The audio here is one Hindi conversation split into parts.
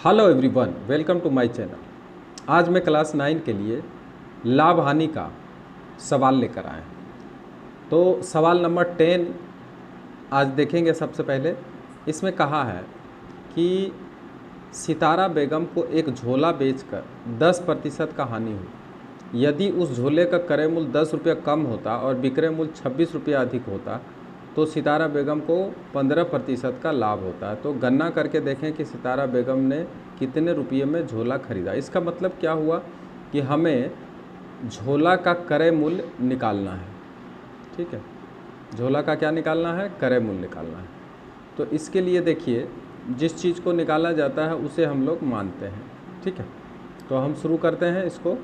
Hello everyone, welcome to my channel. आज मैं क्लास 9 के लिए लाभ हानि का सवाल लेकर आए हैं। तो सवाल नंबर 10 आज देखेंगे। सबसे पहले इसमें कहा है कि सितारा बेगम को एक झोला बेचकर 10% का हानि हुई। यदि उस झोले का क्रय मूल्य 10 रुपये कम होता और विक्रय मूल्य 26 रुपये अधिक होता तो सितारा बेगम को 15% का लाभ होता है। तो गणना करके देखें कि सितारा बेगम ने कितने रुपये में झोला खरीदा। इसका मतलब क्या हुआ कि हमें झोला का क्रय मूल्य निकालना है। ठीक है, झोला का क्या निकालना है? क्रय मूल्य निकालना है। तो इसके लिए देखिए, जिस चीज़ को निकाला जाता है उसे हम लोग मानते हैं। ठीक है, तो हम शुरू करते हैं इसको।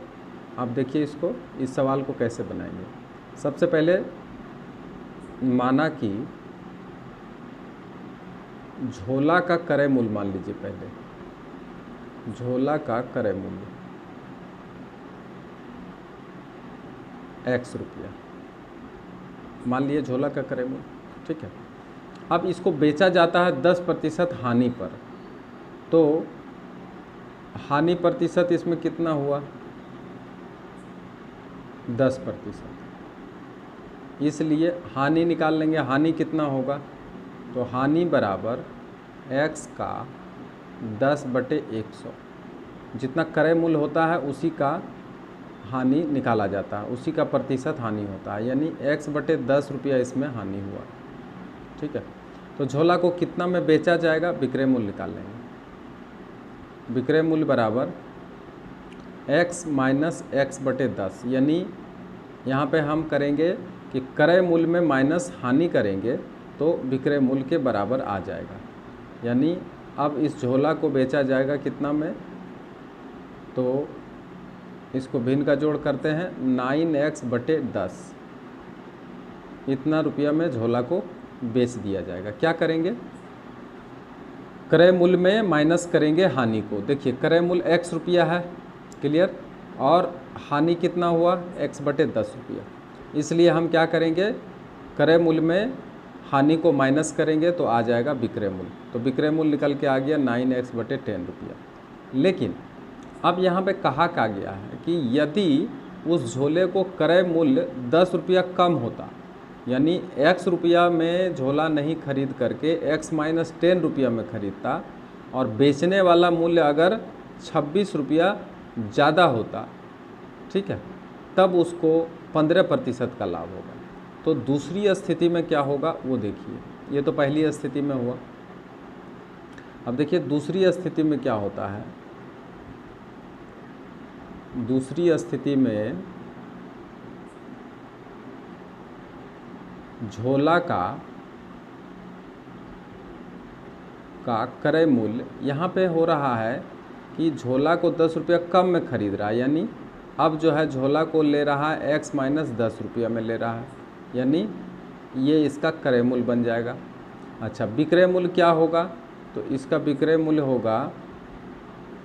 आप देखिए इसको, इस सवाल को कैसे बनाएंगे। सबसे पहले माना कि झोला का क्रय मूल्य मान लीजिए। पहले झोला का क्रय मूल्य x रुपया मान लिए, झोला का क्रय मूल्य। ठीक है, अब इसको बेचा जाता है 10% हानि पर। तो हानि प्रतिशत इसमें कितना हुआ? 10%। इसलिए हानि निकाल लेंगे। हानि कितना होगा? तो हानि बराबर x का 10/100। जितना क्रय मूल्य होता है उसी का हानि निकाला जाता है, उसी का प्रतिशत हानि होता है, यानी x/10 रुपया इसमें हानि हुआ। ठीक है, तो झोला को कितना में बेचा जाएगा? विक्रय मूल्य निकाल लेंगे। विक्रय मूल्य बराबर x माइनस x/10, यानी यहाँ पे हम करेंगे कि क्रय मूल्य में माइनस हानि करेंगे तो विक्रय मूल्य के बराबर आ जाएगा। यानी अब इस झोला को बेचा जाएगा कितना में? तो इसको भिन्न का जोड़ करते हैं, 9x/10 इतना रुपया में झोला को बेच दिया जाएगा। क्या करेंगे? क्रय मूल्य में माइनस करेंगे हानि को। देखिए क्रय मूल्य x रुपया है, क्लियर, और हानि कितना हुआ? x/10 रुपया। इसलिए हम क्या करेंगे? क्रय मूल्य में हानि को माइनस करेंगे तो आ जाएगा विक्रय मूल्य। तो विक्रय मूल्य निकल के आ गया 9x/10 रुपया। लेकिन अब यहाँ पे कहा क्या गया है कि यदि उस झोले को क्रय मूल्य 10 रुपया कम होता, यानी x रुपया में झोला नहीं खरीद करके x - 10 रुपया में खरीदता और बेचने वाला मूल्य अगर 26 रुपया ज़्यादा होता, ठीक है, तब उसको 15% का लाभ होगा। तो दूसरी स्थिति में क्या होगा वो देखिए। ये तो पहली स्थिति में हुआ। अब देखिए दूसरी स्थिति में क्या होता है। दूसरी स्थिति में झोला का क्रय मूल्य यहाँ पे हो रहा है कि झोला को 10 रुपया कम में खरीद रहा है, यानी अब जो है झोला को ले रहा है x - 10 रुपया में ले रहा है, यानी ये इसका क्रय मूल्य बन जाएगा। अच्छा, विक्रय मूल्य क्या होगा? तो इसका विक्रय मूल्य होगा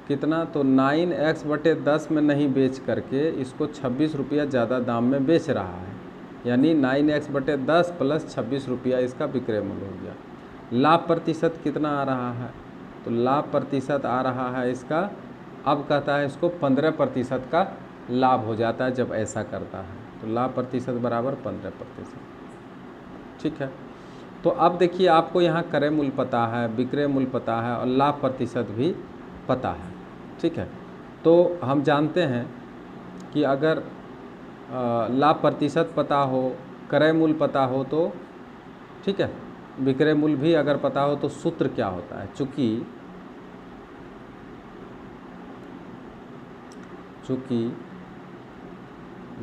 कितना? तो 9x/10 में नहीं बेच करके इसको 26 रुपया ज़्यादा दाम में बेच रहा है, यानी 9x/10 + 26 रुपया इसका विक्रय मूल्य हो गया। लाभ प्रतिशत कितना आ रहा है? तो लाभ प्रतिशत आ रहा है इसका, अब कहता है इसको 15% का लाभ हो जाता है जब ऐसा करता है। तो लाभ प्रतिशत बराबर 15%। ठीक है, तो अब देखिए आपको यहाँ क्रय मूल्य पता है, विक्रय मूल्य पता है और लाभ प्रतिशत भी पता है। ठीक है, तो हम जानते हैं कि अगर लाभ प्रतिशत पता हो, क्रय मूल्य पता हो तो ठीक है, विक्रय मूल्य भी अगर पता हो तो सूत्र क्या होता है? चूँकि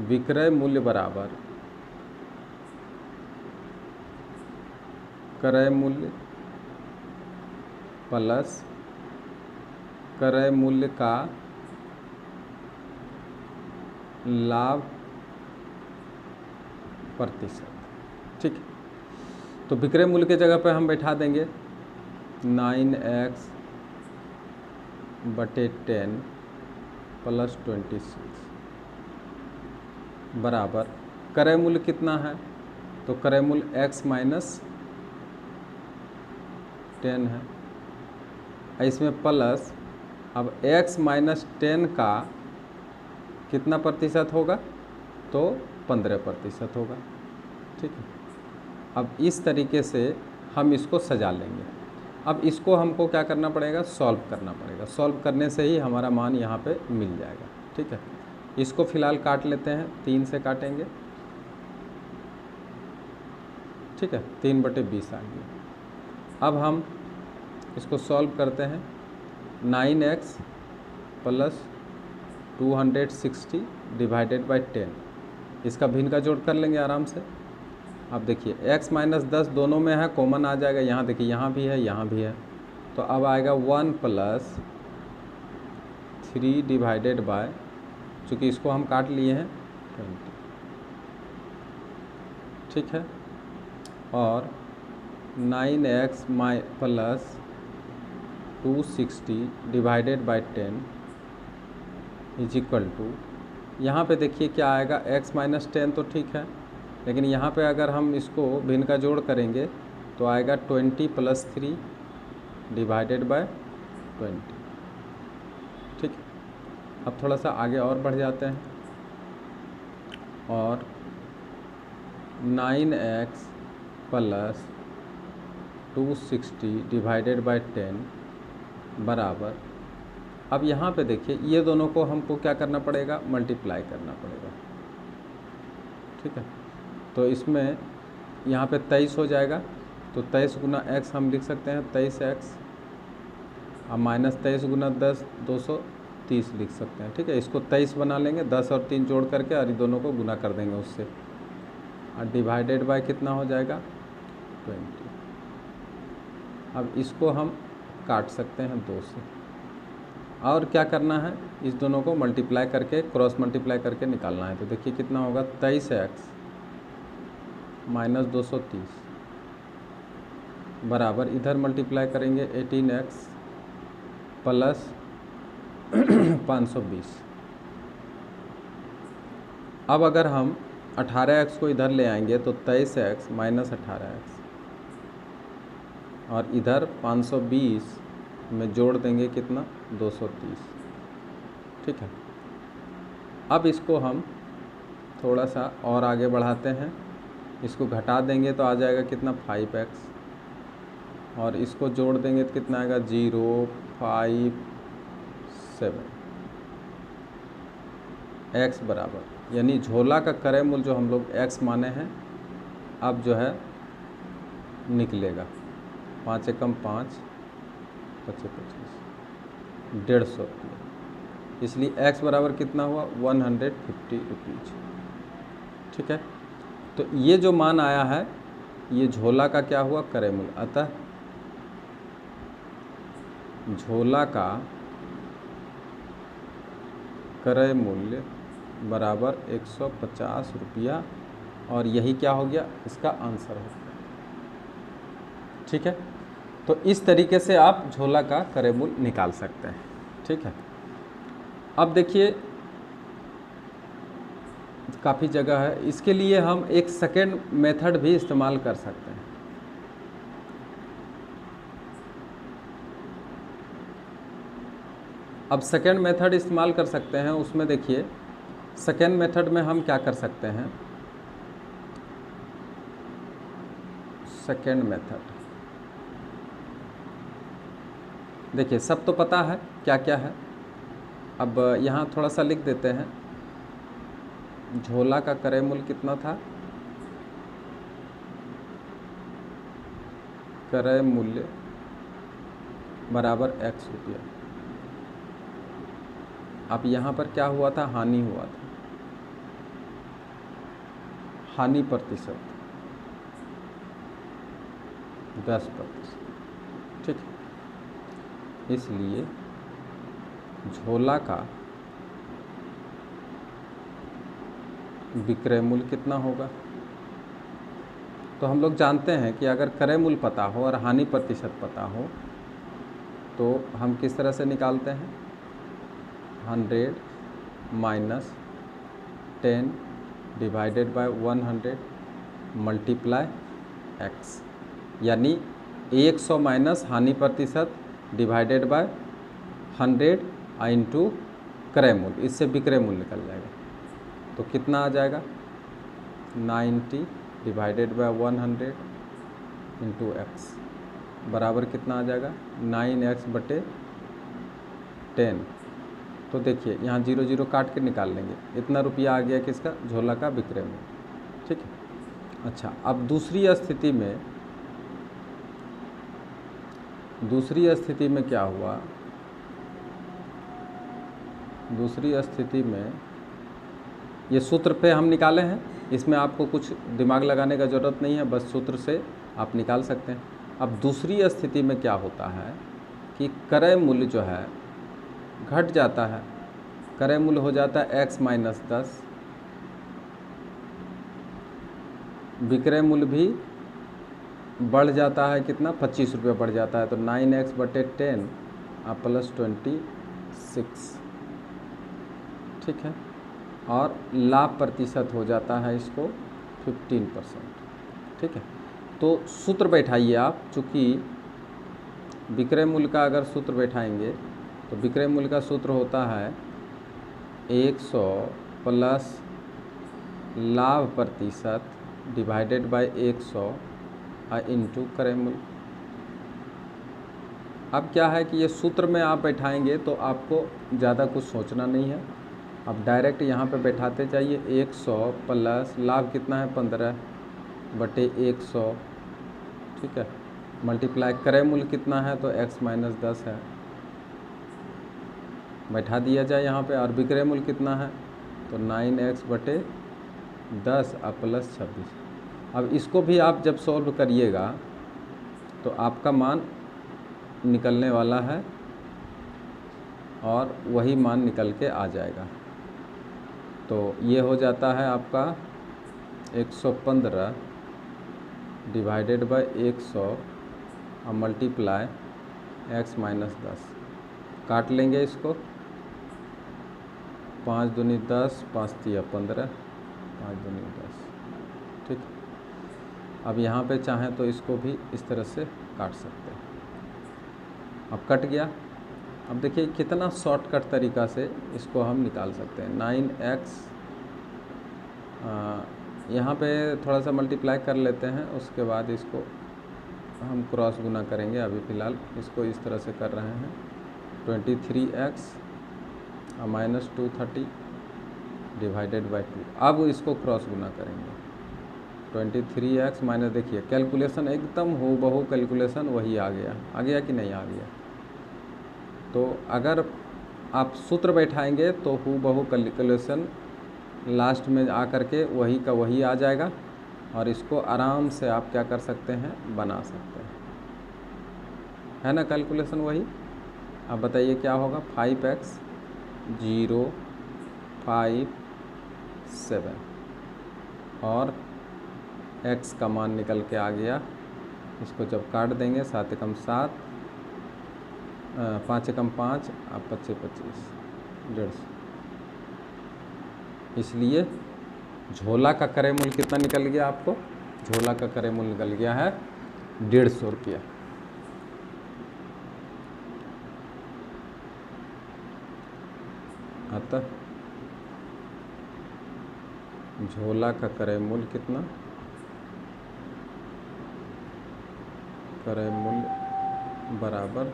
विक्रय मूल्य बराबर क्रय मूल्य प्लस क्रय मूल्य का लाभ प्रतिशत। ठीक है, तो विक्रय मूल्य के जगह पर हम बैठा देंगे 9x/10 + 26 बराबर क्रय मूल्य कितना है? तो क्रय मूल्य x - 10 है, इसमें प्लस अब x माइनस 10 का कितना प्रतिशत होगा, तो 15% होगा। ठीक है, अब इस तरीके से हम इसको सजा लेंगे। अब इसको हमको क्या करना पड़ेगा, सॉल्व करना पड़ेगा। सॉल्व करने से ही हमारा मान यहाँ पे मिल जाएगा। ठीक है, इसको फ़िलहाल काट लेते हैं, 3 से काटेंगे। ठीक है, 3/20 आ गया। अब हम इसको सॉल्व करते हैं। 9x प्लस 260 डिवाइडेड बाई 10, इसका भिन्न का जोड़ कर लेंगे आराम से। अब देखिए x माइनस 10 दोनों में है, कॉमन आ जाएगा। यहाँ देखिए, यहाँ भी है, यहाँ भी है, तो अब आएगा 1 प्लस 3 डिवाइडेड बाय, चूँकि इसको हम काट लिए हैं, 20। ठीक है, और 9x plus 260 divided by 10 is equal to, यहाँ पे देखिए क्या आएगा, x माइनस 10 तो ठीक है, लेकिन यहाँ पे अगर हम इसको भिन्न का जोड़ करेंगे तो आएगा 20 प्लस 3 डिवाइडेड बाय 20। ठीक, अब थोड़ा सा आगे और बढ़ जाते हैं, और 9x प्लस 260 डिवाइडेड बाई 10 बराबर, अब यहाँ पे देखिए ये दोनों को हमको क्या करना पड़ेगा, मल्टीप्लाई करना पड़ेगा। ठीक है, तो इसमें यहाँ पे 23 हो जाएगा, तो 23 गुना x हम लिख सकते हैं 23x, अब माइनस 23 गुना 10 230 लिख सकते हैं। ठीक है, इसको 23 बना लेंगे, 10 और 3 जोड़ करके, और ये दोनों को गुना कर देंगे उससे, और डिवाइडेड बाय कितना हो जाएगा, 20। अब इसको हम काट सकते हैं 2 से, और क्या करना है, इस दोनों को मल्टीप्लाई करके, क्रॉस मल्टीप्लाई करके निकालना है। तो देखिए कितना होगा, 23x माइनस 230 बराबर, इधर मल्टीप्लाई करेंगे 18x प्लस 520। अब अगर हम 18x को इधर ले आएंगे तो 23x माइनस 18x, और इधर 520 में जोड़ देंगे कितना, 230। ठीक है, अब इसको हम थोड़ा सा और आगे बढ़ाते हैं, इसको घटा देंगे तो आ जाएगा कितना, 5x, और इसको जोड़ देंगे तो कितना आएगा, 0, 5, 7 x बराबर, यानी झोला का क्रय मूल्य जो हम लोग x माने हैं, अब जो है निकलेगा 5 एकम 5, 25, 150 रुपये। इसलिए x बराबर कितना हुआ, 150 रुपीज़। ठीक है, तो ये जो मान आया है, ये झोला का क्या हुआ, क्रय मूल्य। अतः झोला का क्रय मूल्य बराबर 150 रुपया, और यही क्या हो गया, इसका आंसर हो गया। ठीक है, तो इस तरीके से आप झोला का क्रय मूल्य निकाल सकते हैं। ठीक है, अब देखिए काफ़ी जगह है, इसके लिए हम एक सेकेंड मेथड भी इस्तेमाल कर सकते हैं। अब सेकेंड मेथड इस्तेमाल कर सकते हैं, उसमें देखिए सेकेंड मेथड में हम क्या कर सकते हैं, सेकेंड मेथड देखिए सब तो पता है क्या क्या है। अब यहाँ थोड़ा सा लिख देते हैं, झोला का क्रय मूल्य कितना था, क्रय मूल्य बराबर x रुपया। अब यहाँ पर क्या हुआ था, हानि हुआ था, हानि प्रतिशत 10%। ठीक है, इसलिए झोला का विक्रय मूल्य कितना होगा। तो हम लोग जानते हैं कि अगर क्रय मूल्य पता हो और हानि प्रतिशत पता हो तो हम किस तरह से निकालते हैं, 100 minus 10 divided by 100 multiply x, यानी 100 माइनस हानि प्रतिशत डिवाइडेड बाय 100 इंटू क्रय मूल्य, इससे विक्रय मूल्य निकल जाएगा। तो कितना आ जाएगा 90 डिवाइडेड बाय 100 इंटू एक्स बराबर कितना आ जाएगा 9x बटे 10। तो देखिए यहाँ 0 0 काट के निकाल लेंगे, इतना रुपया आ गया किसका, झोला का विक्रय मूल्य। ठीक है। अच्छा, अब दूसरी स्थिति में क्या हुआ, दूसरी स्थिति में ये सूत्र पे हम निकाले हैं, इसमें आपको कुछ दिमाग लगाने का ज़रूरत नहीं है, बस सूत्र से आप निकाल सकते हैं। अब दूसरी स्थिति में क्या होता है कि क्रय मूल्य जो है घट जाता है, क्रय मूल्य हो जाता है x माइनस 10, विक्रय मूल्य भी बढ़ जाता है, कितना 25 रुपये बढ़ जाता है। तो 9x बटे 10 प्लस 26। ठीक है। और लाभ प्रतिशत हो जाता है इसको 15%। ठीक है। तो सूत्र बैठाइए आप, चूँकि विक्रय मूल्य का अगर सूत्र बैठाएंगे तो विक्रय मूल्य का सूत्र होता है 100 प्लस लाभ प्रतिशत डिवाइडेड बाय 100 इंटू क्रय मूल्य। अब क्या है कि ये सूत्र में आप बैठाएंगे तो आपको ज़्यादा कुछ सोचना नहीं है, अब डायरेक्ट यहाँ पे बैठाते जाइए। 100 प्लस लाभ कितना है 15 बटे 100। ठीक है। मल्टीप्लाई क्रय मूल्य कितना है तो x माइनस 10 है, बैठा दिया जाए यहाँ पे। और विक्रय मूल्य कितना है तो 9x बटे 10 प्लस 26। अब इसको भी आप जब सॉल्व करिएगा तो आपका मान निकलने वाला है और वही मान निकल के आ जाएगा। तो ये हो जाता है आपका 115 डिवाइडेड बाय 100 और मल्टीप्लाई x माइनस 10। काट लेंगे इसको, 5 दूनी 10, 5 तिया 15, 5 दूनी 10। ठीक। अब यहाँ पे चाहें तो इसको भी इस तरह से काट सकते हैं। अब कट गया। अब देखिए कितना शॉर्टकट तरीका से इसको हम निकाल सकते हैं। 9x यहाँ पे थोड़ा सा मल्टीप्लाई कर लेते हैं, उसके बाद इसको हम क्रॉस गुना करेंगे। अभी फ़िलहाल इसको इस तरह से कर रहे हैं। 23x minus 230 divided by 2। अब इसको क्रॉस गुना करेंगे। 23x माइनस, देखिए कैलकुलेशन एकदम हूबहू कैलकुलेशन वही आ गया कि नहीं आ गया। तो अगर आप सूत्र बैठाएंगे तो हूबहू कैलकुलेशन लास्ट में आ करके वही का वही आ जाएगा और इसको आराम से आप क्या कर सकते हैं, बना सकते हैं, है ना कैलकुलेशन वही। अब बताइए क्या होगा, 5x 0 5 7 और x का मान निकल के आ गया। इसको जब काट देंगे 7 एकम 7, 5 एकम 5 और 25 25 150। इसलिए झोला का क्रय मूल्य कितना निकल गया आपको, झोला का क्रय मूल्य निकल गया है 150 रुपया। अतः झोला का क्रय मूल्य कितना, क्रय मूल्य बराबर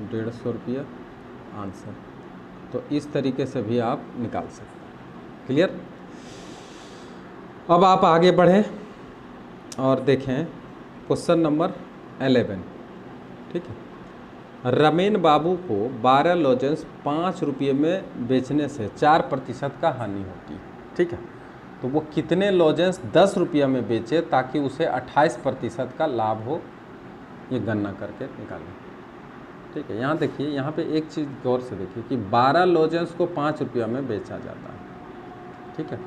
150 रुपया आंसर। तो इस तरीके से भी आप निकाल सकते हैं। क्लियर। अब आप आगे बढ़ें और देखें क्वेश्चन नंबर 11। ठीक है। रमेन बाबू को 12 लॉजेंस 5 रुपये में बेचने से 4% का हानि होती है। ठीक है। तो वो कितने लॉजेंस 10 रुपये में बेचे ताकि उसे 28% का लाभ हो, ये गणना करके निकालें। ठीक है। यहाँ देखिए, यहाँ पे एक चीज़ गौर से देखिए कि 12 लॉजेंस को 5 रुपये में बेचा जाता है। ठीक है।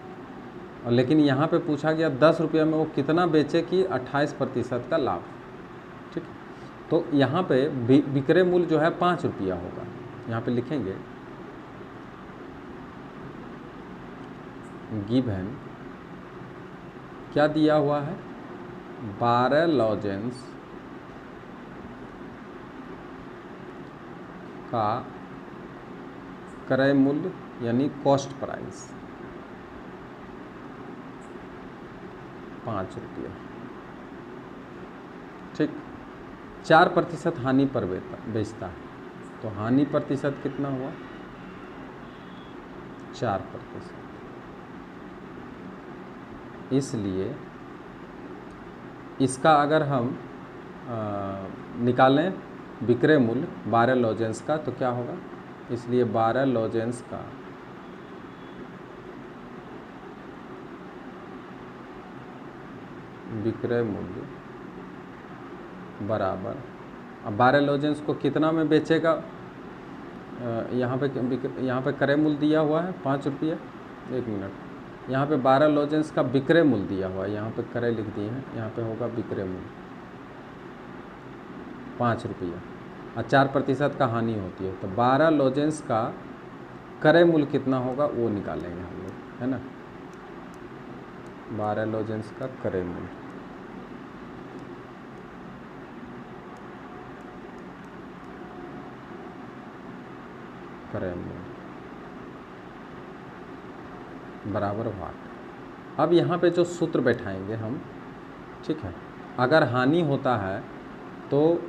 और लेकिन यहाँ पे पूछा गया 10 रुपये में वो कितना बेचे कि 28% का लाभ। ठीक है। तो यहाँ पे विक्रय मूल्य जो है 5 रुपया होगा। यहाँ पे लिखेंगे गिवन, क्या दिया हुआ है, 12 लॉजेंस का क्रय मूल्य यानी कॉस्ट प्राइस 5 रुपये। ठीक, 4% हानि पर बेचता है, तो हानि प्रतिशत कितना हुआ? 4%। इसलिए इसका अगर हम निकालें विक्रय मूल्य 12 लॉजेंस का तो क्या होगा? इसलिए 12 लॉजेंस का विक्रय मूल्य बराबर, अब 12 लॉजेंस को कितना में बेचेगा? यहाँ पे क्रय मूल्य दिया हुआ है 5 रुपये। 1 मिनट, यहाँ पे 12 लॉजेंस का विक्रय मूल्य दिया हुआ है, यहाँ पे क्रय लिख दिए हैं, यहाँ पे होगा विक्रय मूल्य 5 रुपये और 4% का हानि होती है, तो 12 लॉजेंस का क्रय मूल्य कितना होगा वो निकालेंगे हम लोग, है ना। 12 लॉजेंस का क्रय मूल्य बराबर वाट। अब यहाँ पे जो सूत्र बैठाएंगे हम, ठीक है, अगर हानि होता है तो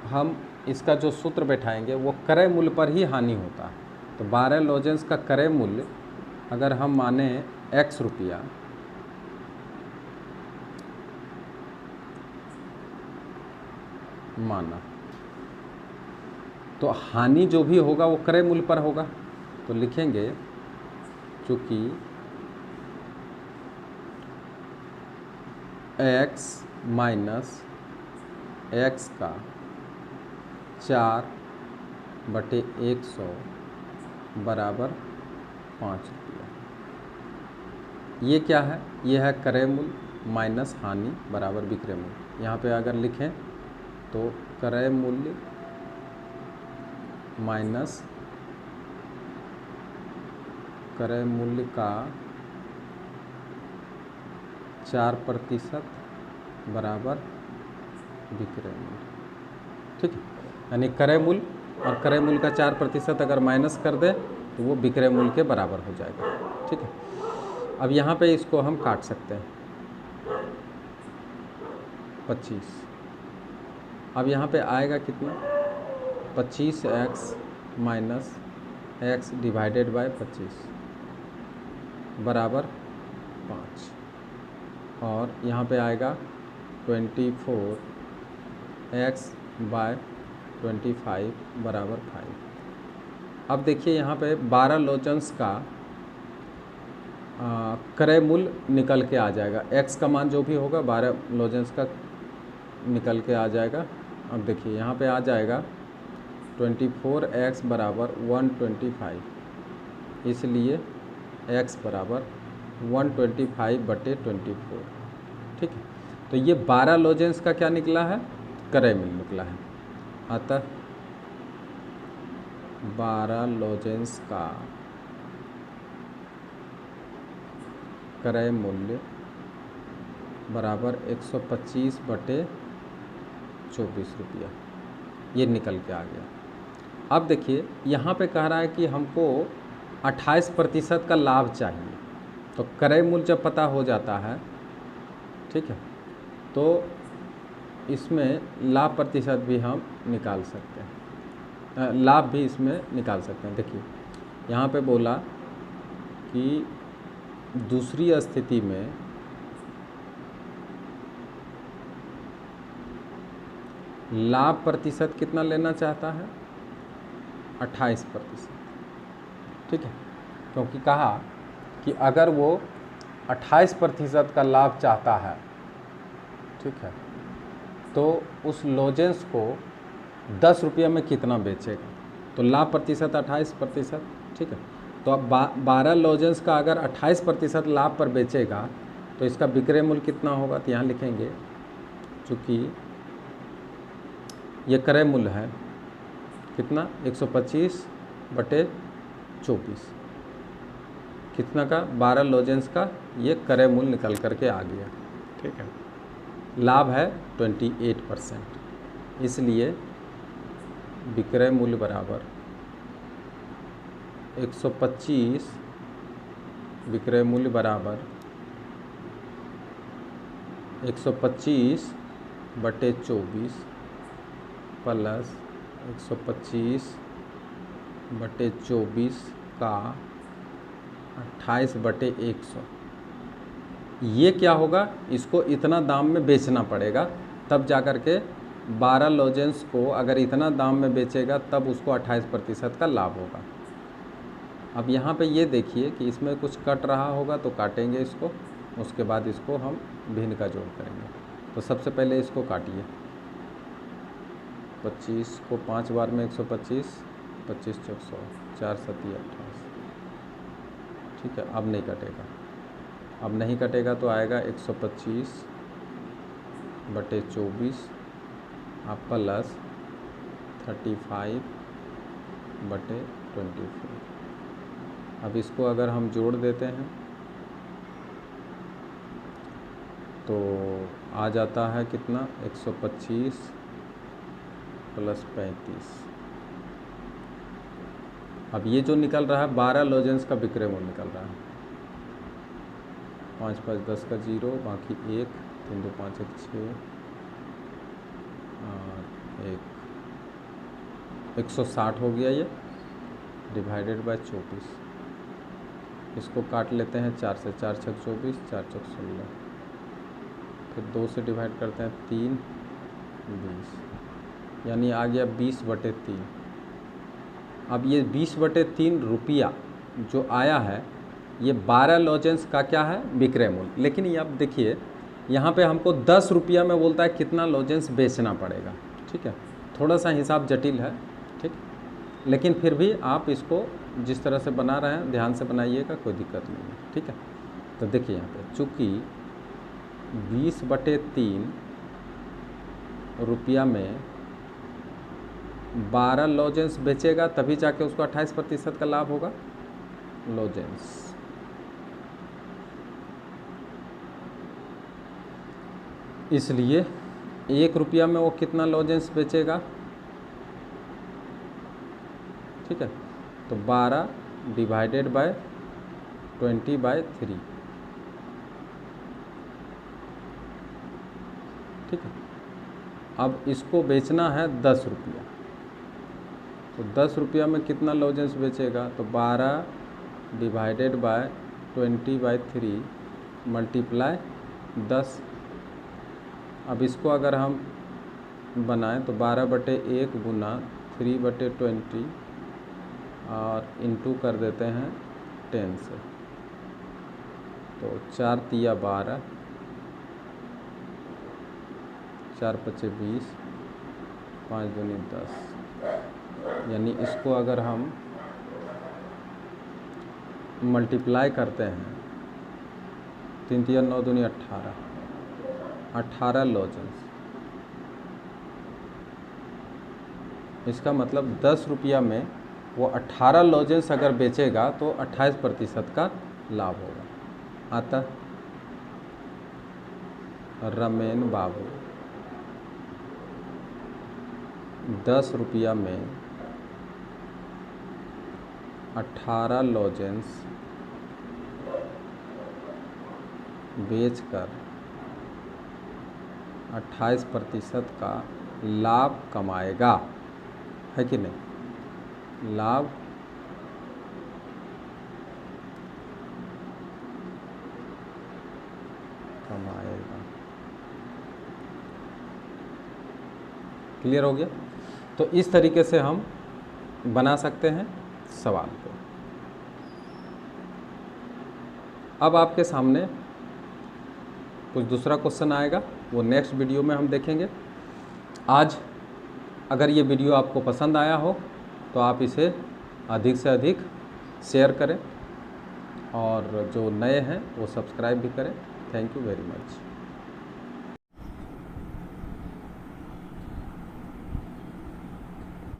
हम इसका जो सूत्र बैठाएंगे वो क्रय मूल्य पर ही हानि होता है। तो 12 लॉजेंस का क्रय मूल्य अगर हम माने x रुपया, माना, तो हानि जो भी होगा वो क्रय मूल्य पर होगा, तो लिखेंगे चूँकि x माइनस x का 4/100 बराबर 5 रुपया। ये क्या है? ये है क्रय मूल्य माइनस हानि बराबर विक्रय मूल्य। यहाँ पे अगर लिखें तो क्रय मूल्य माइनस क्रय मूल्य का 4% बराबर विक्रय मूल्य। ठीक है, यानी क्रय मूल्य और क्रय मूल्य का 4% अगर माइनस कर दें तो वो विक्रय मूल्य के बराबर हो जाएगा। ठीक है, अब यहाँ पे इसको हम काट सकते हैं 25। अब यहाँ पे आएगा कितना? 25x minus x divided by 25 बराबर 5, और यहाँ पे आएगा 24x बाय 25 बराबर 5। अब देखिए यहाँ पे 12 लॉजेंस का क्रय मूल्य निकल के आ जाएगा, x का मान जो भी होगा 12 लॉजेंस का निकल के आ जाएगा। अब देखिए यहाँ पे आ जाएगा 24x बराबर 125, इसलिए x बराबर 125/24। ठीक है, तो ये 12 लॉजेंस का क्या निकला है? क्रय मूल्य निकला है। अतः 12 लॉजेंस का क्रय मूल्य बराबर 125/24 रुपया, ये निकल के आ गया। अब देखिए यहाँ पे कह रहा है कि हमको 28% का लाभ चाहिए, तो क्रय मूल्य जब पता हो जाता है, ठीक है, तो इसमें लाभ प्रतिशत भी हम निकाल सकते हैं, लाभ भी इसमें निकाल सकते हैं। देखिए यहाँ पे बोला कि दूसरी स्थिति में लाभ प्रतिशत कितना लेना चाहता है? 28%। ठीक है, क्योंकि कहा कि अगर वो 28% का लाभ चाहता है, ठीक है, तो उस लॉजेंस को 10 रुपये में कितना बेचेगा? तो लाभ प्रतिशत 28%। ठीक है, तो अब 12 लॉजेंस का अगर 28% लाभ पर बेचेगा तो इसका विक्रय मूल्य कितना होगा? तो यहाँ लिखेंगे चूँकि ये क्रय मूल्य है कितना? 125/24 कितना का? 12 लॉजेंस का ये क्रय मूल्य निकल करके आ गया। ठीक है, लाभ है 28%, इसलिए विक्रय मूल्य बराबर 125 विक्रय मूल्य बराबर 125/24 प्लस 125/24 का 28/100। ये क्या होगा, इसको इतना दाम में बेचना पड़ेगा, तब जा कर के 12 लॉजेंस को अगर इतना दाम में बेचेगा तब उसको 28% का लाभ होगा। अब यहाँ पे ये देखिए कि इसमें कुछ कट रहा होगा तो काटेंगे इसको, उसके बाद इसको हम भिन्न का जोड़ करेंगे। तो सबसे पहले इसको काटिए, 25 को 5 बार में 125, 25 चौक 100, 4 7 28। ठीक है, अब नहीं कटेगा, अब नहीं कटेगा तो आएगा 125/24 अब प्लस 35/24। अब इसको अगर हम जोड़ देते हैं तो आ जाता है कितना, 125 + 35। अब ये जो निकल रहा है 12 लॉजेंस का विक्रय मूल्य निकल रहा है। 5 5 10 का 0, बाकी 1 3 2 5 1 6 और 160 हो गया ये, /24। इसको काट लेते हैं 4 से, 4 छक 24, 4 चौक 16, फिर 2 से डिवाइड करते हैं 3 20, यानी आ गया 20/3। अब ये 20/3 रुपया जो आया है ये 12 लॉजेंस का क्या है, विक्रय मूल्य। लेकिन ये अब देखिए यहाँ पे हमको 10 रुपया में बोलता है कितना लॉजेंस बेचना पड़ेगा। ठीक है, थोड़ा सा हिसाब जटिल है, ठीक, लेकिन फिर भी आप इसको जिस तरह से बना रहे हैं ध्यान से बनाइएगा, कोई दिक्कत नहीं है। ठीक है, तो देखिए यहाँ पे चूँकि 20/3 रुपया में 12 लॉजेंस बेचेगा तभी जाके उसको 28% का लाभ होगा। लॉजेंस इसलिए 1 रुपया में वो कितना लॉजेंस बेचेगा। ठीक है, तो 12 / 20/3। ठीक है, अब इसको बेचना है 10 रुपया, तो 10 रुपया में कितना लॉजेंस बेचेगा, तो 12 / 20/3 × 10। अब इसको अगर हम बनाएं तो 12/1 × 3/20 और इंटू कर देते हैं 10 से, तो 4 तिया 12, 4 पचे 20, 5 दूनी 10। यानी इसको अगर हम मल्टीप्लाई करते हैं 3 तिया 9 दूनी 18, 18 लॉजेंस। इसका मतलब 10 रुपया में वो 18 लॉजेंस अगर बेचेगा तो 28% का लाभ होगा। आता रमेन बाबू 10 रुपया में 18 लॉजेंस बेचकर 28% का लाभ कमाएगा, है कि नहीं। लाभ कमाएगा। क्लियर हो गया। तो इस तरीके से हम बना सकते हैं सवाल को। अब आपके सामने कुछ दूसरा क्वेश्चन आएगा, वो नेक्स्ट वीडियो में हम देखेंगे। आज अगर ये वीडियो आपको पसंद आया हो तो आप इसे अधिक से अधिक शेयर करें और जो नए हैं वो सब्सक्राइब भी करें। Thank you very much.